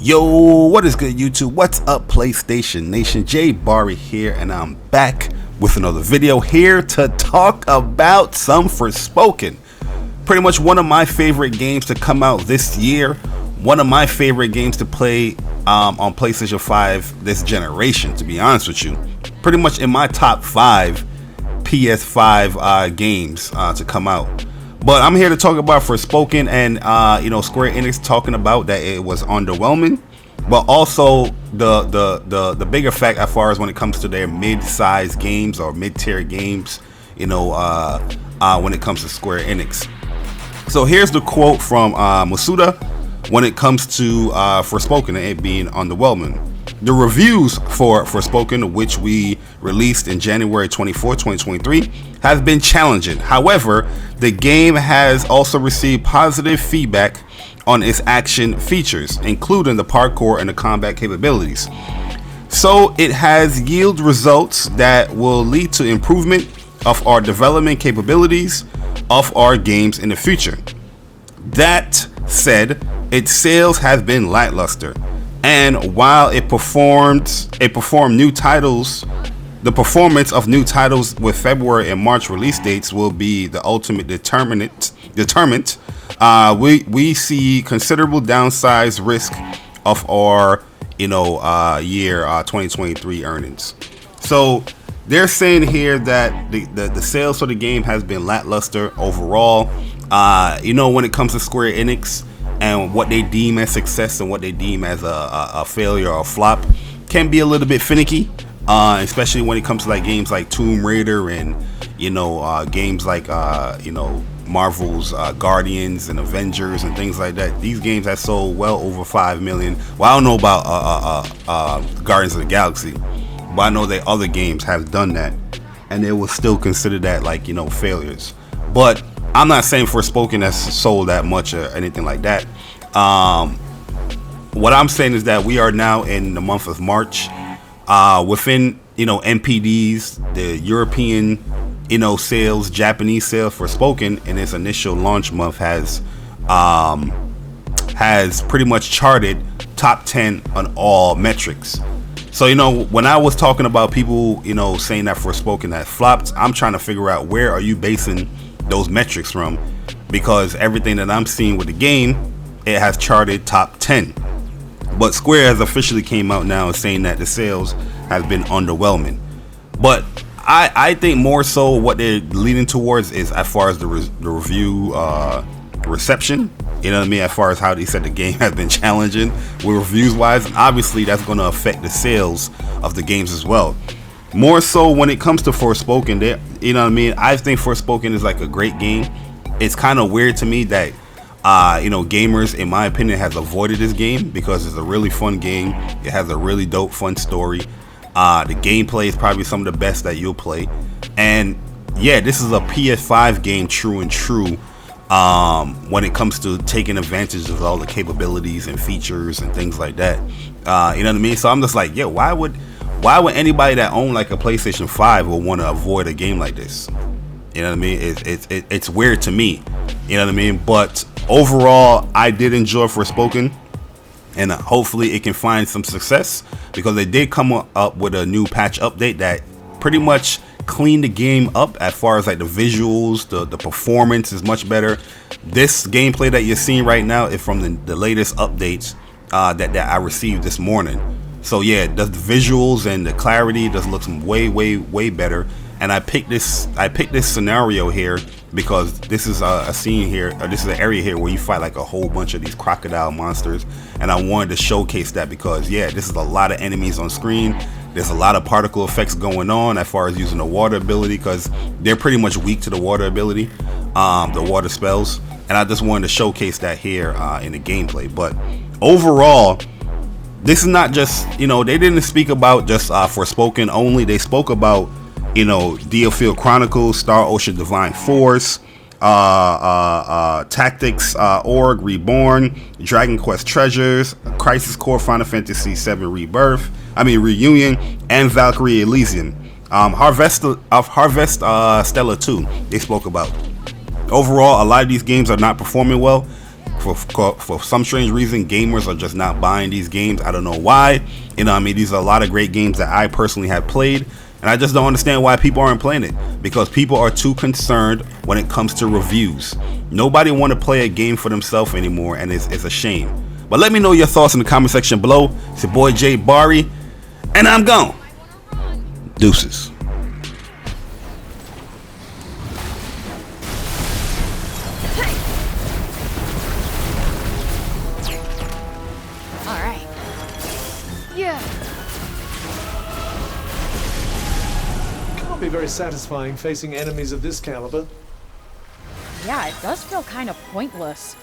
Yo, what is good, YouTube? What's up, PlayStation Nation? Jay Barry here, and I'm back with another video here to talk about some Forspoken. Pretty much one of my favorite games to come out this year. One of my favorite games to play on PlayStation 5 this generation, to be honest with you. Pretty much in my top 5 PS5 games to come out. But I'm here to talk about Forspoken, and Square Enix talking about that it was underwhelming, but also the bigger fact as far as when it comes to their mid-sized games or mid-tier games, when it comes to Square Enix. So here's the quote from Masuda when it comes to Forspoken and it being underwhelming. The reviews for Forspoken, which we released in January 24, 2023, have been challenging. However, the game has also received positive feedback on its action features, including the parkour and the combat capabilities. So it has yielded results that will lead to improvement of our development capabilities of our games in the future. That said, its sales have been lackluster. And while it performed new titles, the performance of new titles with February and March release dates will be the ultimate determinant. We see considerable downside risk of our year 2023 earnings. So they're saying here that the sales for the game has been lackluster overall. When it comes to Square Enix and what they deem as success and what they deem as a failure or a flop can be a little bit finicky, especially when it comes to like games like Tomb Raider and games like Marvel's Guardians and Avengers and things like that. These games have sold well over 5 million. Well, I don't know about Guardians of the Galaxy, but I know that other games have done that, and they will still consider that failures. But I'm not saying Forspoken has sold that much or anything like that. What I'm saying is that we are now in the month of March. Within NPDs, the European sales, Japanese sales for Forspoken in its initial launch month has pretty much charted top 10 on all metrics. So when I was talking about people saying that Forspoken has flopped, I'm trying to figure out where are you basing those metrics from, because everything that I'm seeing with the game, it has charted top 10. But Square has officially came out now saying that the sales have been underwhelming. But I think more so what they're leaning towards is as far as the review reception. You know what I mean? As far as how they said the game has been challenging with reviews wise, and obviously that's going to affect the sales of the games as well. More so when it comes to Forspoken, I think Forspoken is like a great game. It's kind of weird to me that gamers, in my opinion, has avoided this game because it's a really fun game. It has a really dope, fun story. The gameplay is probably some of the best that you'll play. And yeah, this is a PS5 game, true and true. When it comes to taking advantage of all the capabilities and features and things like that. You know what I mean? So I'm just like, yeah, why would anybody that own like a PlayStation 5 will want to avoid a game like this? You know what I mean? It's weird to me. You know what I mean? But overall, I did enjoy Forspoken, and hopefully it can find some success, because they did come up with a new patch update that pretty much cleaned the game up as far as like the visuals, the performance is much better. This gameplay that you're seeing right now is from the latest updates that I received this morning. So yeah, the visuals and the clarity just looks way better. And I picked this scenario here because this is a scene here, or this is an area here where you fight like a whole bunch of these crocodile monsters, and I wanted to showcase that because yeah, this is a lot of enemies on screen. There's a lot of particle effects going on as far as using the water ability, because they're pretty much weak to the water ability, the water spells, and I just wanted to showcase that here in the gameplay. But overall, this is not just, they didn't speak about just Forspoken only. They spoke about, Deerfield Chronicles, Star Ocean Divine Force, Tactics, Org, Reborn, Dragon Quest Treasures, Crisis Core, Final Fantasy VII Reunion, and Valkyrie Elysium. Harvest Stella 2, they spoke about. Overall, a lot of these games are not performing well. For some strange reason, gamers are just not buying these games. I don't know why. You know what I mean? These are a lot of great games that I personally have played, and I just don't understand why people aren't playing it, because people are too concerned when it comes to reviews. Nobody want to play a game for themselves anymore, and it's a shame. But let me know your thoughts in the comment section below. It's your boy Jay Bari, and I'm gone. Deuces. Alright. Yeah. Can't be very satisfying facing enemies of this caliber. Yeah, it does feel kind of pointless.